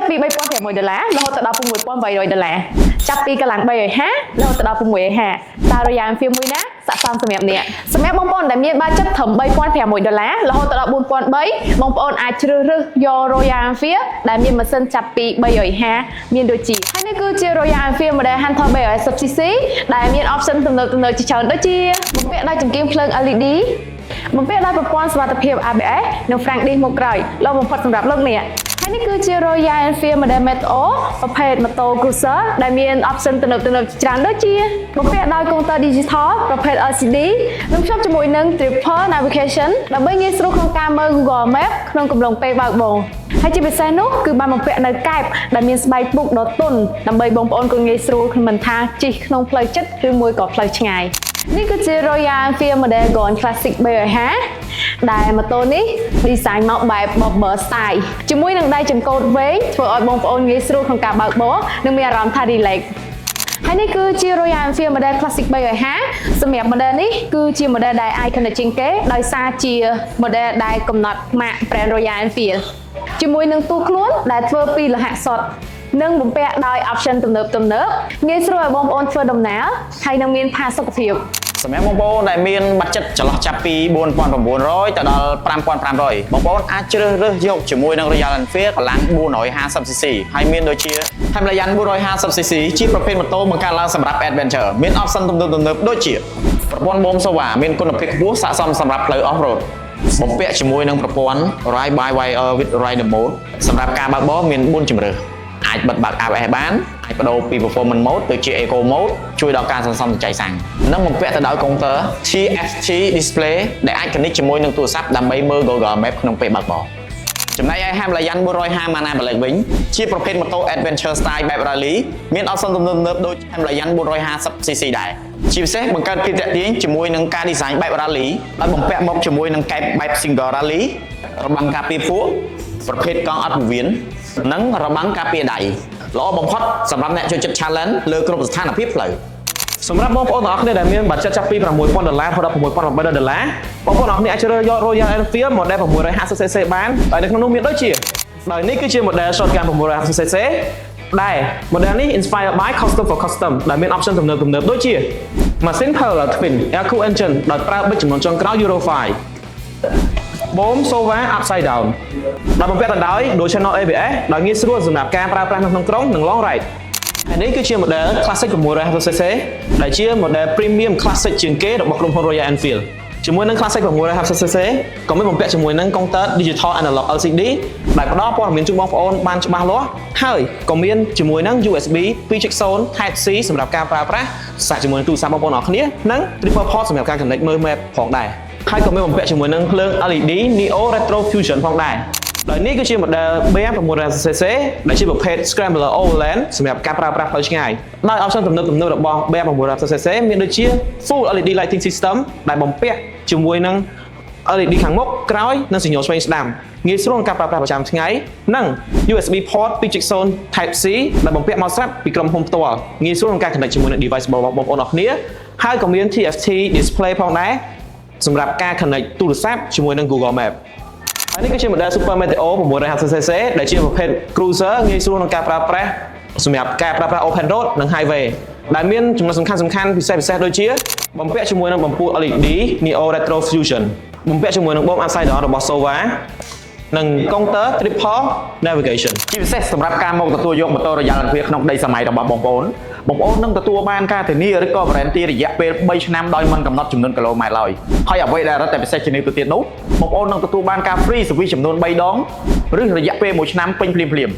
ពី$3,500រហូតដល់$6,800ចាប់ពីកម្លាំង350រហូតដល់650តើ Royal Enfield មួយណាស័ក្តិសមសម្រាប់អ្នកសម្រាប់បងប្អូនដែលមានបាច់ចិត្តត្រឹម$3,500រហូតដល់$4,300បងប្អូនអាចជ្រើសរើសយក Royal Enfield ដែលមានម៉ាស៊ីនចាប់ពី350មានដូចជាហើយនេះគឺជា Royal Enfield model Hunter 310cc ដែលមាន option ទំនើបជាច្រើនដូចជាបំពាក់ដោយចង្កៀងភ្លើង LED បំពាក់ដោយប្រព័ន្ធសុវត្ថិភាព ABS និង Frank Disc មុខក្រោយល្អបំផុតសម្រាប់លោកអ្នកហើយនេះគឺជា Royal Enfield model Metro ប្រភេទ Moto Cruiser ដែលមាន option ទំនើបច្រើនដូចជាបំពាក់ដោយកុងទ័រ Digital ប្រភេទ LCD និងភ្ជាប់ជាមួយនឹង Triple Navigation ដើម្បីងាយស្រួលក្នុងការមើល Google Maps ក្នុងកំឡុងពេលបើកបរហើយជាពិសេសនោះគឺបានបំពាក់នៅកែបដែលមានស្បែកពុកដ៏ទន់ដើម្បីបងប្អូនកូនងាយស្រួលមិនថាជិះក្នុងផ្លូវជិតឬមួយក៏ផ្លូវឆ្ងាយនេះគឺជា Royal Enfield model Gold Classic 350ដែលម៉ូតូនេះ design មកបែប bobber style ជាមួយនឹងដៃចង្កូតវែងធ្វើឲ្យបងប្អូនងាយស្រួលក្នុងការបើកបរនិងមានអារម្មណ៍ថា relax ហើយនេះគឺជា Royal Enfield model Classic 350សម្រាប់ model នេះគឺជា model ដែល iconic ជាងគេដោយសារជា model ដែលកំណត់ម៉ាក brand Royal Enfield ជាមួយនឹងទូខ្លួនដែលធ្វើពីលោហៈសុទ្ធនិងបំពាក់ដោយ option ទំនើបងាយស្រួលឲ្យបងប្អូនធ្វើដំណើរហើយនឹងមានផាសុកភាពសម្រាប់បងប្អូនដែលមានបាត់ចិត្តចន្លោះចាប់ពី$4,900ទៅដល់$5,500បងប្អូនអាចជ្រើសរើសយកជាមួយនឹង Royal Enfield កម្លាំង 450cc ហើយមានដូចជា Himalayan 450cc ជាប្រភេទម៉ូតូបង្កើតឡើងសម្រាប់ Adventure មាន option ទំនើបដូចជាប្រព័ន្ធបូមសូវ៉ាមានគុណភាពខ្ពស់ស័ក្តិសមសម្រាប់ផ្លូវ Off-road បំពាក់ជាមួយនឹងប្រព័ន្ធ Ride by Wire with Rider Mode សម្រាប់ការបើកបរមាន4ជម្រើសអាចបិទបើក ABS បានអាចបដូរពី Performance Mode ទៅជា Eco Mode ជួយដល់ការសន្សំសំចៃសាំងនិងបំពាក់ទៅដោយកុងទ័រ TFT Display ដែលអាច connect ជាមួយនឹងទូរស័ព្ទដើម្បីមើល Google Maps ក្នុងពេលបើកបរចំណែកឯ Himalayan 450 Mana Black វិញជាប្រភេទម៉ូតូ Adventure Style បែប Rally មាន option ទំនើបដូច Himalayan 450cc ដែរជាពិសេសបង្កើតភាពទាក់ទាញជាមួយនឹងការ design បែប Rally ដោយបំពាក់មកជាមួយនឹងកែបបែប Single Rally របាំងការពារភក់ប្រភេទកង់អត់ពោះវៀននិងរបាំងការពារដៃល្អបំផុតសម្រាប់អ្នកចូលចិត្ត challenge លើគ្រប់ស្ថានភាពផ្លូវសម្រាប់បងប្អូនទាំងអស់គ្នាដែលមានបាត់ចិត្តចាប់ពី$6,000ដល់$6,800បងប្អូនទាំងអស់គ្នាអាចជ្រើសរើសយក Royal Enfield model 650cc បានហើយនៅក្នុងនោះមានដូចជាដោយនេះគឺជា model shotgun 650cc ដែល model នេះ inspired by custom for custom ដែលមាន option ទំនើបដូចជា machine parallel twin air cooled engine ដោយប្រើប៊ិចចំនួនចុងក្រោយ Euro 5 បូម Sova upside down ដោយបំពាក់ទៅដោយ Dual Channel ABS ដោយងាយស្រួលសម្រាប់ការប្រើប្រាស់នៅក្នុងក្រុងនិង long ride ហើយនេះគឺជា model Classic 650cc ដែលជា model premium classic ជាងគេរបស់ក្រុមហ៊ុន Royal Enfield ជាមួយនឹង Classic 650cc ក៏មានបំពាក់ជាមួយនឹងកុងទ័រ Digital Analog LCD ដែលផ្ដល់ព័ត៌មានជូនបងប្អូនបានច្បាស់លាស់ហើយក៏មានជាមួយនឹង USB 2.0 Type C សម្រាប់ការប្រើប្រាស់សារជាមួយនឹងទូរស័ព្ទបងប្អូនអរគ្នានិង Triple Port សម្រាប់ការ connect មើល map ផងដែរហើយក៏មានបំពាក់ជាមួយនឹងភ្លើង LED Neo Retro Fusion ផងដែរដោយនេះគឺជា model BM 650cc ដែលជាប្រភេទ Scrambler Overland សម្រាប់ការប្រើប្រាស់ផ្លូវឆ្ងាយដោយ option ទំនើបរបស់ BM 650cc មានដូចជា Full LED Lighting System ដែលបំពាក់ជាមួយនឹង LED ខាងមុខក្រោយនិងសញ្ញោឆ្វេងស្ដាំងាយស្រួលក្នុងការប្រើប្រាស់ប្រចាំថ្ងៃនិង USB port 2.0 Type C ដែលបំពាក់មកស្រាប់ពីក្រុមហ៊ុនផ្ទាល់ងាយស្រួលក្នុងការ connect ជាមួយនឹង device របស់បងប្អូនអរគ្នាហើយក៏មាន TFT Display ផងដែរសម្រាប់ការ connect ទូរស័ព្ទជាមួយនឹង Google Maps ហើយនេះគឺជា model Super Meteor 650cc ដែលជាប្រភេទ cruiser ងាយស្រួលក្នុងការប្រើប្រាស់សម្រាប់ការប្រើប្រាស់ open road និង highway ដែលមានចំណុចសំខាន់ពិសេសដូចជាបំពាក់ជាមួយនឹងបំពូល LED Neo Retro Fusion បំពាក់ជាមួយនឹងបូម upside down របស់ Sova និងកុងទ័រ Triple Navigation ជាពិសេសសម្រាប់ការមកទទួលយកម៉ូតូ Royal Enfield ក្នុងដីសម័យរបស់បងប្អូននឹងទទួលបានការធានាឬក៏ warranty រយៈពេល3ឆ្នាំដោយមិនកំណត់ចំនួនគីឡូម៉ែត្រឡើយហើយអ្វីដែលរឹតតែពិសេសជាងនេះទៅទៀតនោះបងប្អូននឹងទទួលបានការ free service ចំនួន3ដងឬរយៈពេល1ឆ្នាំពេញភ្លាម